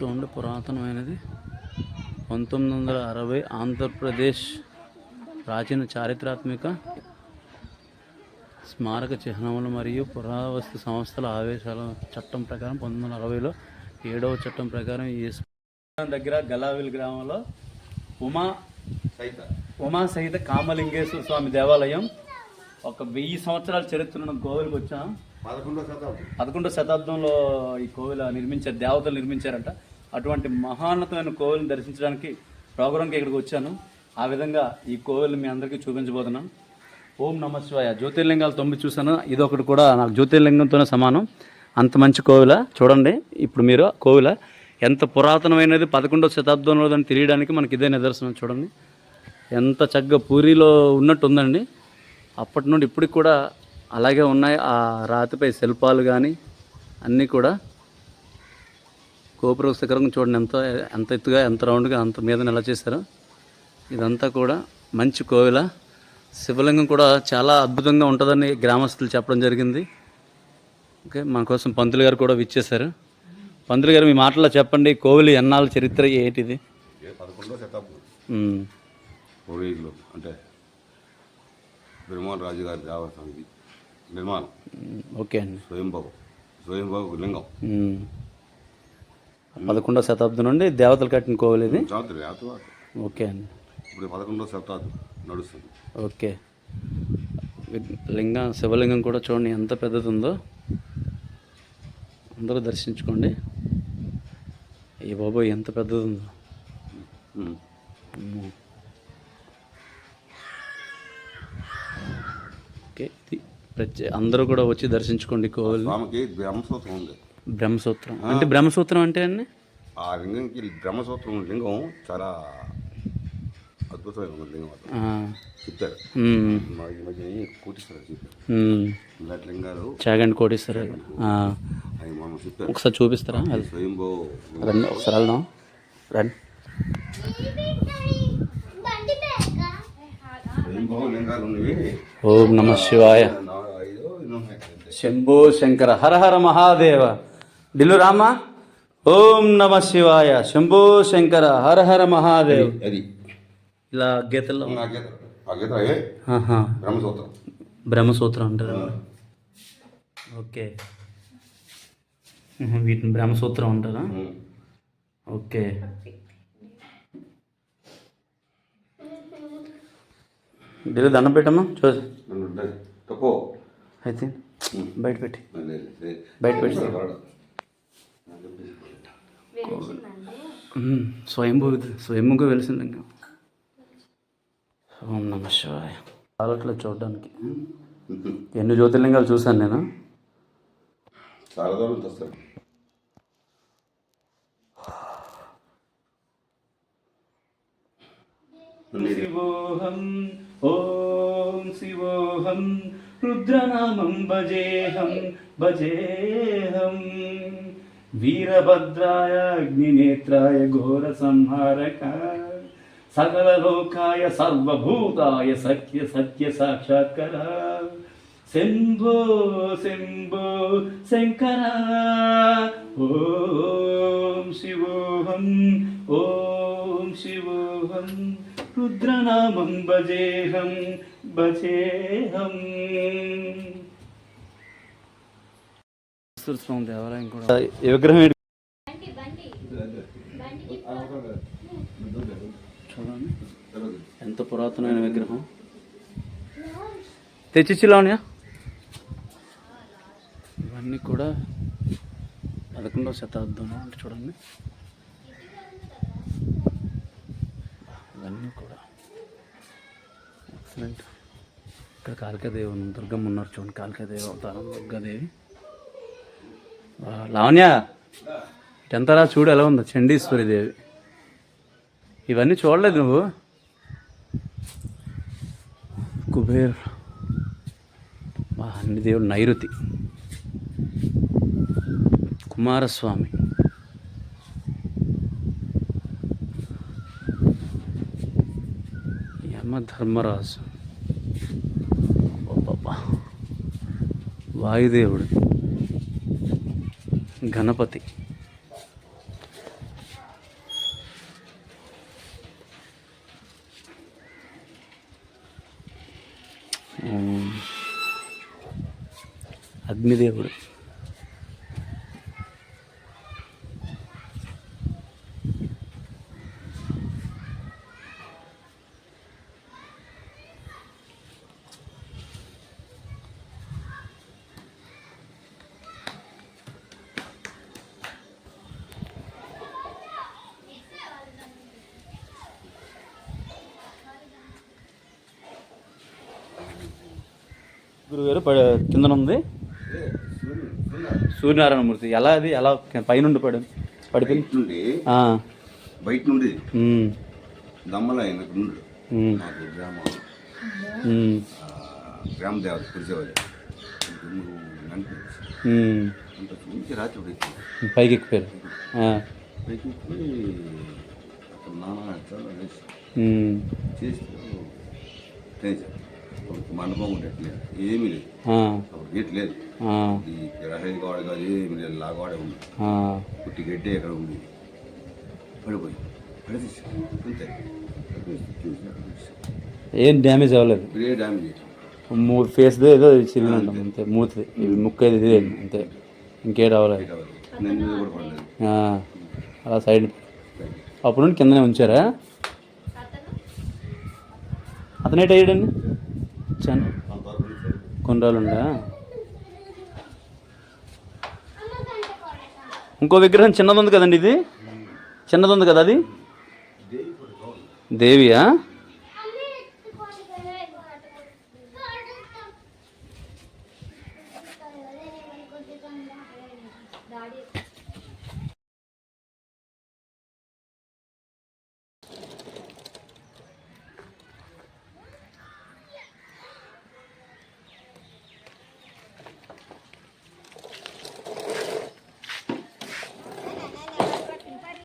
చూడండి, పురాతనమైనది 1960 ఆంధ్రప్రదేశ్ ప్రాచీన చారిత్రాత్మక స్మారక చిహ్నములు మరియు పురావస్తు సంస్థల ఆదేశాల చట్టం ప్రకారం 1960లో 7వ చట్టం ప్రకారం ఈ దగ్గర గలావిల్ గ్రామంలో ఉమా సహిత కామలింగేశ్వర స్వామి దేవాలయం ఒక 1000 సంవత్సరాల చరిత్ర ఉన్న కోవిల్కి వచ్చాం. 11వ శతాబ్దంలో ఈ కోవిల నిర్మించారు, దేవతలు నిర్మించారంట. అటువంటి మహాన్నతమైన కోవిల్ని దర్శించడానికి ప్రోగ్రాంకి ఇక్కడికి వచ్చాను. ఆ విధంగా ఈ కోవిల్ని మీ అందరికీ చూపించబోతున్నాను. ఓం నమ శివాయ. జ్యోతిర్లింగాలు 9 చూసాను, ఇదొకటి కూడా నాకు జ్యోతిర్లింగంతోనే సమానం. అంత మంచి కోవిల చూడండి. ఇప్పుడు మీరు కోవిల ఎంత పురాతనమైనది 11వ శతాబ్దంలో దాన్ని తెలియడానికి మనకి ఇదే నిదర్శనం. చూడండి ఎంత చక్కగా పూరిలో ఉన్నట్టు ఉందండి. అప్పటి నుండి ఇప్పటికి కూడా అలాగే ఉన్నాయి. ఆ రాతిపై శిల్పాలు కానీ అన్నీ కూడా గోపుర శిఖరం చూడండి, ఎంత ఎత్తుగా, ఎంత రౌండ్గా, అంత మీద ఎలా చేశారో. ఇదంతా కూడా మంచి కోవిల. శివలింగం కూడా చాలా అద్భుతంగా ఉంటుందని గ్రామస్తులు చెప్పడం జరిగింది. ఓకే, మన కోసం పంతులు గారు కూడా విచ్చేశారు. పంతులు గారు మీ మాటల్లో చెప్పండి, కోవిలి ఎన్నాళ్ళ చరిత్ర ఏంటిది? 11వ శతాబ్దం పూర్వీకులు అంటే బ్రహ్మోన్ రాజు గారి దేవస్థానం నిర్మాణం. ఓకే అండి. స్వయంబాబు లింగం 11వ శతాబ్దం నుండి దేవతలు కట్టిన కోవిల్ ఇది. ఓకే అండి. ఇప్పుడు 11వ శతాబ్దం నడుస్తుంది. ఓకే. శివలింగం కూడా చూడండి ఎంత పెద్దది ఉందో. అందరూ దర్శించుకోండి. అయ్య బాబోయ్ ఎంత పెద్దది ఉందో. ఓకే, ఇది అందరూ కూడా వచ్చి దర్శించుకోండి కోవిల్. బ్రహ్మసూత్రం ఉంది. బ్రహ్మసూత్రం అంటే బ్రహ్మసూత్రం అంటే అండి ఆ లింగంకి బ్రహ్మసూత్రం లింగం చాలా అద్భుతమైన లింగం చెప్పారు. ఈ మధ్య కోటిస్తారు చెప్పారు లింగాలు చాగండి కోటిస్తారు అవి మనం చెప్పారు. ఒకసారి చూపిస్తారా? స్వయంభూ రండి ఒకసారి వెళ్దాం. రండి. ఓం నమ శివాయ. శంభో శంకర హర హర మహాదేవ. ఢిల్లు రామా. ఓం నమ శివాయ. శంభో శంకర హర హర మహాదేవ్. అది ఇలా గీతల్లో బ్రహ్మసూత్రం. బ్రహ్మసూత్రం అంటారు. ఓకే, వీటిని బ్రహ్మసూత్రం అంటారా? ఓకే. ఢిల్లీ దండం పెట్టమ్మా. చూసి అయితే బయట పెట్టి స్వయంభూగా వెలిసింది. ఇంకా ఓం నమ శివాయ. చాలట్లేదు చూడడానికి. ఎన్ని జ్యోతిర్లింగాలు చూశాను నేను. చాలా దూరం వస్తాను. శివోహం ఓం శివోహం రుద్రనామం భజేహం భజేహం వీరభద్రాయ అగ్నినేత్రాయ ఘోర సంహారక సకల లోకాయ సర్వభూతాయ సత్య సత్య సాక్షాత్కర శంభో శంభో శంకర. ఓం శివోహం ఓం శివోహం రుద్రనామం భజేహం భజేహం. దేవాలయం కూడా ఈ విగ్రహం చూడండి ఎంత పురాతనమైన విగ్రహం. తెచ్చిచ్చిలావునా. ఇవన్నీ కూడా 11వ శతాబ్దంలో అంటే చూడండి. ఇవన్నీ కూడా ఎక్సలెంట్. ఇక్కడ కాళికాదేవి ఉంది, దుర్గమ్మ ఉన్నారు చూడండి. కాళికాదేవి అవతారం దుర్గాదేవి. లావణ్య ఇటంతరా చూడు ఎలా ఉందో. చండీశ్వరి దేవి. ఇవన్నీ చూడలేదు నువ్వు. కుబేర్ అన్ని దేవుడు. నైరుతి కుమారస్వామి, యమధర్మరాజు, వాయుదేవుడు, గణపతి, అగ్నిదేవుడు. గురుగారు కిందన ఉంది సూర్యనారాయణమూర్తి. ఎలా అది ఎలా పైనుండి పడిపోయింది నుండి ఆ. బయట నుండి ఉమ్. దమ్మల ఆయన నుండి ఉమ్. మాకు ఉమ్. గ్రామ దేవత కురిసేవాళ్ళు అంత చూసి రాత్రి పైకి పైకి ఎక్కిపోయారు. పైకి ఎక్కి అక్కడ నాన్న చేస్తే మండపం ఉండట్లేదు, ఏమీ లేదు. అప్పుడు గేట్ లేదు, ఈ రహదారి గోడ కాదు, ఏమీ లేదు. లాగోడ ఉంది, పుట్టి గడ్డే అక్కడ ఉంది. పడిపోయి పడితేసి అంతే, ఏం డ్యామేజ్ అవ్వలేదు. ఏ డ్యామేజ్ మూడు ఫేస్ది ఏదో చిన్న అంతే, మూతిది ముక్క ఇది అంతే, ఇంకేం అవ్వలేదు. నేను కూడా పడలేదు. అలా సైడ్ అప్పుడు నుండి కిందనే ఉంచారా? అతనేట అయ్యాడండి కొన్ని రోజులు ఉండా. ఇంకో విగ్రహం చిన్నది ఉంది కదండి, ఇది చిన్నది ఉంది కదా, అది దేవియా?